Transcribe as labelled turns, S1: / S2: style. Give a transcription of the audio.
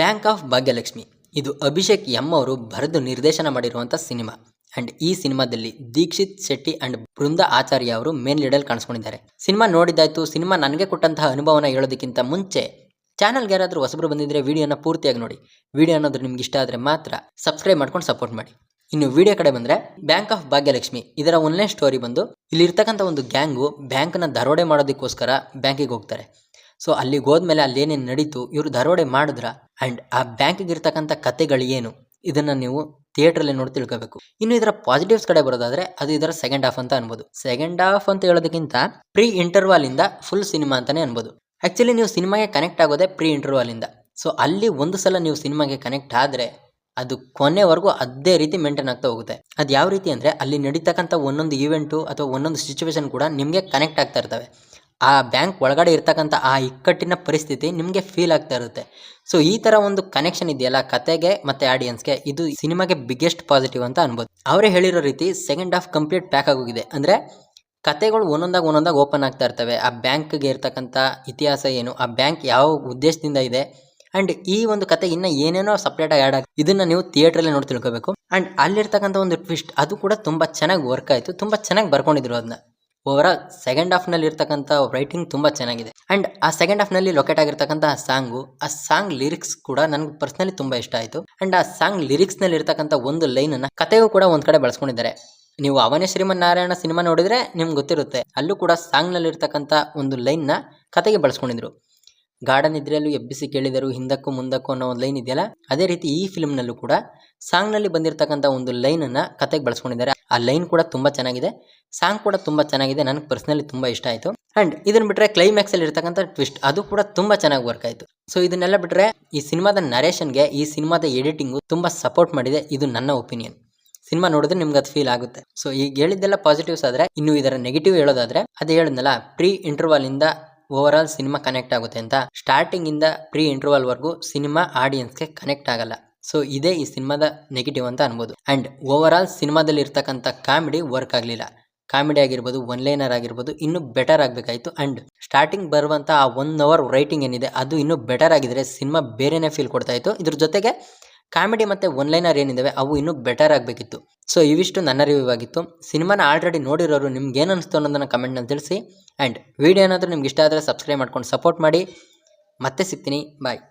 S1: Bank of Bhagyalakshmi ಇದು Abhishek M ಅವರು ಬರೆದು ನಿರ್ದೇಶನ ಮಾಡಿರುವಂಥ ಸಿನಿಮಾ. ಅಂಡ್ ಈ ಸಿನಿಮಾದಲ್ಲಿ ದೀಕ್ಷಿತ್ ಶೆಟ್ಟಿ ಅಂಡ್ ಬೃಂದಾ ಆಚಾರ್ಯ ಅವರು ಮೇನ್ ಲೀಡಲ್ಲಿ ಕಾಣಿಸ್ಕೊಂಡಿದ್ದಾರೆ. ಸಿನಿಮಾ ನೋಡಿದ್ದಾಯ್ತು. ಸಿನಿಮಾ ನನಗೆ ಕೊಟ್ಟಂತಹ ಅನುಭವನ ಹೇಳೋದಕ್ಕಿಂತ ಮುಂಚೆ ಚಾನಲ್ಗೆ ಯಾರಾದರೂ ಹೊಸಬರು ಬಂದಿದ್ರೆ ವಿಡಿಯೋನ ಪೂರ್ತಿಯಾಗಿ ನೋಡಿ. ವಿಡಿಯೋ ಅನ್ನೋದು ನಿಮ್ಗೆ ಇಷ್ಟ ಆದರೆ ಮಾತ್ರ ಸಬ್ಸ್ಕ್ರೈಬ್ ಮಾಡ್ಕೊಂಡು ಸಪೋರ್ಟ್ ಮಾಡಿ. ಇನ್ನು ವಿಡಿಯೋ ಕಡೆ ಬಂದರೆ, ಬ್ಯಾಂಕ್ ಆಫ್ ಭಾಗ್ಯಲಕ್ಷ್ಮಿ ಇದರ ಒನ್ಲೈನ್ ಸ್ಟೋರಿ ಬಂದು, ಇಲ್ಲಿರ್ತಕ್ಕಂಥ ಒಂದು ಗ್ಯಾಂಗು ಬ್ಯಾಂಕ್ನ ದರೋಡೆ ಮಾಡೋದಕ್ಕೋಸ್ಕರ ಬ್ಯಾಂಕಿಗೆ ಹೋಗ್ತಾರೆ. ಸೊ ಅಲ್ಲಿಗೆ ಹೋದ್ಮೇಲೆ ಅಲ್ಲೇನೇನು ನಡೀತು, ಇವರು ದರೋಡೆ ಮಾಡಿದ್ರ ಆ್ಯಂಡ್ ಆ ಬ್ಯಾಂಕಿಗೆ ಇರ್ತಕ್ಕಂಥ ಕತೆಗಳು ಏನು, ಇದನ್ನು ನೀವು ಥಿಯೇಟ್ರಲ್ಲಿ ನೋಡಿ ತಿಳ್ಕೋಬೇಕು. ಇನ್ನು ಇದರ ಪಾಸಿಟಿವ್ಸ್ ಕಡೆ ಬರೋದಾದರೆ ಅದು ಇದರ ಸೆಕೆಂಡ್ ಹಾಫ್ ಅಂತ ಅನ್ಬೋದು. ಸೆಕೆಂಡ್ ಹಾಫ್ ಅಂತ ಹೇಳೋದಕ್ಕಿಂತ ಪ್ರೀ ಇಂಟರ್ವಾಲಿಂದ ಫುಲ್ ಸಿನಿಮಾ ಅಂತಲೇ ಅನ್ಬೋದು. ಆ್ಯಕ್ಚುಲಿ ನೀವು ಸಿನಿಮಾಗೆ ಕನೆಕ್ಟ್ ಆಗೋದೇ ಪ್ರೀ ಇಂಟರ್ವಾಲಿಂದ. ಸೊ ಅಲ್ಲಿ ಒಂದು ಸಲ ನೀವು ಸಿನಿಮಾಗೆ ಕನೆಕ್ಟ್ ಆದರೆ ಅದು ಕೊನೆವರೆಗೂ ಅದೇ ರೀತಿ ಮೇಂಟೈನ್ ಆಗ್ತಾ ಹೋಗುತ್ತೆ. ಅದು ಯಾವ ರೀತಿ ಅಂದರೆ, ಅಲ್ಲಿ ನಡೀತಕ್ಕಂಥ ಒಂದೊಂದು ಈವೆಂಟು ಅಥವಾ ಒಂದೊಂದು ಸಿಚುವೇಶನ್ ಕೂಡ ನಿಮಗೆ ಕನೆಕ್ಟ್ ಆಗ್ತಾ ಇರ್ತವೆ. ಆ ಬ್ಯಾಂಕ್ ಒಳಗಡೆ ಇರ್ತಕ್ಕಂಥ ಆ ಇಕ್ಕಟ್ಟಿನ ಪರಿಸ್ಥಿತಿ ನಿಮಗೆ ಫೀಲ್ ಆಗ್ತಾ ಇರುತ್ತೆ. ಸೊ ಈ ಥರ ಒಂದು ಕನೆಕ್ಷನ್ ಇದೆಯಲ್ಲ ಕತೆಗೆ ಮತ್ತು ಆಡಿಯನ್ಸ್ಗೆ, ಇದು ಸಿನಿಮಾಗೆ ಬಿಗ್ಗೆಸ್ಟ್ ಪಾಸಿಟಿವ್ ಅಂತ ಅನ್ಬೋದು. ಅವರೇ ಹೇಳಿರೋ ರೀತಿ ಸೆಕೆಂಡ್ ಹಾಫ್ ಕಂಪ್ಲೀಟ್ ಪ್ಯಾಕ್ ಆಗೋಗಿದೆ. ಅಂದರೆ ಕತೆಗಳು ಒಂದೊಂದಾಗಿ ಓಪನ್ ಆಗ್ತಾ ಇರ್ತವೆ. ಆ ಬ್ಯಾಂಕ್ಗೆ ಇರ್ತಕ್ಕಂಥ ಇತಿಹಾಸ ಏನು, ಆ ಬ್ಯಾಂಕ್ ಯಾವ ಉದ್ದೇಶದಿಂದ ಇದೆ, ಆ್ಯಂಡ್ ಈ ಒಂದು ಕತೆ ಇನ್ನು ಏನೇನೋ ಸಪ್ರೇಟಾಗಿ ಆ್ಯಡ್ ಆಗಿ, ಇದನ್ನು ನೀವು ಥಿಯೇಟ್ರಲ್ಲಿ ನೋಡಿ ತಿಳ್ಕೋಬೇಕು. ಆ್ಯಂಡ್ ಅಲ್ಲಿರ್ತಕ್ಕಂಥ ಒಂದು ಟ್ವಿಸ್ಟ್ ಅದು ಕೂಡ ತುಂಬ ಚೆನ್ನಾಗಿ ವರ್ಕ್ ಆಯಿತು. ತುಂಬ ಚೆನ್ನಾಗಿ ಬರ್ಕೊಂಡಿದ್ರು ಅದನ್ನ. ಓವರಾಲ್ ಸೆಕೆಂಡ್ ಹಾಫ್ನಲ್ಲಿ ಇರ್ತಕ್ಕಂಥ ರೈಟಿಂಗ್ ತುಂಬ ಚೆನ್ನಾಗಿದೆ. ಆ್ಯಂಡ್ ಆ ಸೆಕೆಂಡ್ ಹಾಫ್ನಲ್ಲಿ ಲೊಕೇಟ್ ಆಗಿರ್ತಕ್ಕಂಥ ಆ ಸಾಂಗ್ ಲಿರಿಕ್ಸ್ ಕೂಡ ನನಗೆ ಪರ್ಸ್ನಲಿ ತುಂಬ ಇಷ್ಟ ಆಯಿತು. ಆ್ಯಂಡ್ ಆ ಸಾಂಗ್ ಲಿರಿಕ್ಸ್ನಲ್ಲಿ ಇರ್ತಕ್ಕಂಥ ಒಂದು ಲೈನನ್ನು ಕತೆಗೂ ಕೂಡ ಒಂದು ಕಡೆ ಬಳಸ್ಕೊಂಡಿದ್ದಾರೆ. ನೀವು ಅವನೇ ಶ್ರೀಮನ್ನಾರಾಯಣ ಸಿನಿಮಾ ನೋಡಿದರೆ ನಿಮ್ಗೆ ಗೊತ್ತಿರುತ್ತೆ, ಅಲ್ಲೂ ಕೂಡ ಸಾಂಗ್ನಲ್ಲಿ ಇರ್ತಕ್ಕಂಥ ಒಂದು ಲೈನ್ನ ಕತೆಗೆ ಬಳಸ್ಕೊಂಡಿದ್ರು. ಗಾರ್ಡನ್ ಇದ್ರೆಲ್ಲೂ ಎಬ್ಬಿಸಿ ಕೇಳಿದರು ಹಿಂದಕ್ಕೂ ಮುಂದಕ್ಕೂ ಅನ್ನೋ ಒಂದು ಲೈನ್ ಇದೆಯಲ್ಲ, ಅದೇ ರೀತಿ ಈ ಫಿಲ್ಮ್ನಲ್ಲೂ ಕೂಡ ಸಾಂಗ್ನಲ್ಲಿ ಬಂದಿರತಕ್ಕಂಥ ಒಂದು ಲೈನನ್ನು ಕತೆಗೆ ಬಳಸ್ಕೊಂಡಿದ್ದಾರೆ. ಆ ಲೈನ್ ಕೂಡ ತುಂಬ ಚೆನ್ನಾಗಿದೆ, ಸಾಂಗ್ ಕೂಡ ತುಂಬ ಚೆನ್ನಾಗಿದೆ. ನನಗೆ ಪರ್ಸ್ನಲಿ ತುಂಬ ಇಷ್ಟ ಆಯಿತು. ಆ್ಯಂಡ್ ಇದನ್ನು ಬಿಟ್ಟರೆ ಕ್ಲೈಮ್ಯಾಕ್ಸಲ್ಲಿ ಇರ್ತಕ್ಕಂಥ ಟ್ವಿಸ್ಟ್ ಅದು ಕೂಡ ತುಂಬ ಚೆನ್ನಾಗಿ ವರ್ಕ್ ಆಯಿತು. ಸೊ ಇದನ್ನೆಲ್ಲ ಬಿಟ್ಟರೆ ಈ ಸಿನಿಮಾದ ನರೇಷನ್ಗೆ ಈ ಸಿನಿಮಾದ ಎಡಿಟಿಂಗು ತುಂಬ ಸಪೋರ್ಟ್ ಮಾಡಿದೆ. ಇದು ನನ್ನ ಒಪಿನಿಯನ್. ಸಿನಿಮಾ ನೋಡಿದ್ರೆ ನಿಮ್ಗೆ ಅದು ಫೀಲ್ ಆಗುತ್ತೆ. ಸೊ ಈಗ ಹೇಳಿದ್ದೆಲ್ಲ ಪಾಸಿಟಿವ್ಸ್ ಆದರೆ, ಇನ್ನು ಇದರ ನೆಗೆಟಿವ್ ಹೇಳೋದಾದರೆ, ಅದೇ ಹೇಳಿದ್ನಲ್ಲ ಪ್ರೀ ಇಂಟರ್ವಾಲಿಂದ ಓವರಾಲ್ ಸಿನಿಮಾ ಕನೆಕ್ಟ್ ಆಗುತ್ತೆ ಅಂತ. ಸ್ಟಾರ್ಟಿಂಗಿಂದ ಪ್ರೀ ಇಂಟರ್ವಾಲ್ವರೆಗೂ ಸಿನಿಮಾ ಆಡಿಯನ್ಸ್ಗೆ ಕನೆಕ್ಟ್ ಆಗಲ್ಲ. ಸೊ ಇದೇ ಈ ಸಿನಿಮಾದ ನೆಗೆಟಿವ್ ಅಂತ ಅನ್ಬೋದು. ಆ್ಯಂಡ್ ಓವರಾಲ್ ಸಿನಿಮಾದಲ್ಲಿ ಇರ್ತಕ್ಕಂಥ ಕಾಮಿಡಿ ವರ್ಕ್ ಆಗಲಿಲ್ಲ. ಕಾಮಿಡಿ ಆಗಿರ್ಬೋದು, ಒನ್ ಲೈನರ್ ಆಗಿರ್ಬೋದು, ಇನ್ನೂ ಬೆಟರ್ ಆಗಬೇಕಾಯಿತು. ಆ್ಯಂಡ್ ಸ್ಟಾರ್ಟಿಂಗ್ ಬರುವಂಥ ಆ 1 ಅವರ್ ರೈಟಿಂಗ್ ಏನಿದೆ ಅದು ಇನ್ನೂ ಬೆಟರ್ ಆಗಿದ್ರೆ ಸಿನಿಮಾ ಬೇರೆನೇ ಫೀಲ್ ಕೊಡ್ತಾ ಇತ್ತು. ಇದ್ರ ಜೊತೆಗೆ ಕಾಮಿಡಿ ಮತ್ತು ಒನ್ ಲೈನರ್ ಏನಿದ್ದಾವೆ ಅವು ಇನ್ನೂ ಬೆಟರ್ ಆಗಬೇಕಿತ್ತು. ಸೊ ಇವಿಷ್ಟು ನನ್ನ ರಿವ್ಯೂ ಆಗಿತ್ತು. ಸಿನಿಮಾನ ಆಲ್ರೆಡಿ ನೋಡಿರೋರು ನಿಮ್ಗೆ ಏನು ಅನಿಸ್ತು ಅನ್ನೋದನ್ನು ಕಮೆಂಟ್ನಲ್ಲಿ ತಿಳಿಸಿ. ಆ್ಯಂಡ್ ವಿಡಿಯೋ ಏನಾದರೂ ನಿಮ್ಗೆ ಇಷ್ಟ ಆದರೆ ಸಬ್ಸ್ಕ್ರೈಬ್ ಮಾಡ್ಕೊಂಡು ಸಪೋರ್ಟ್ ಮಾಡಿ. ಮತ್ತೆ ಸಿಗ್ತೀನಿ. ಬಾಯ್.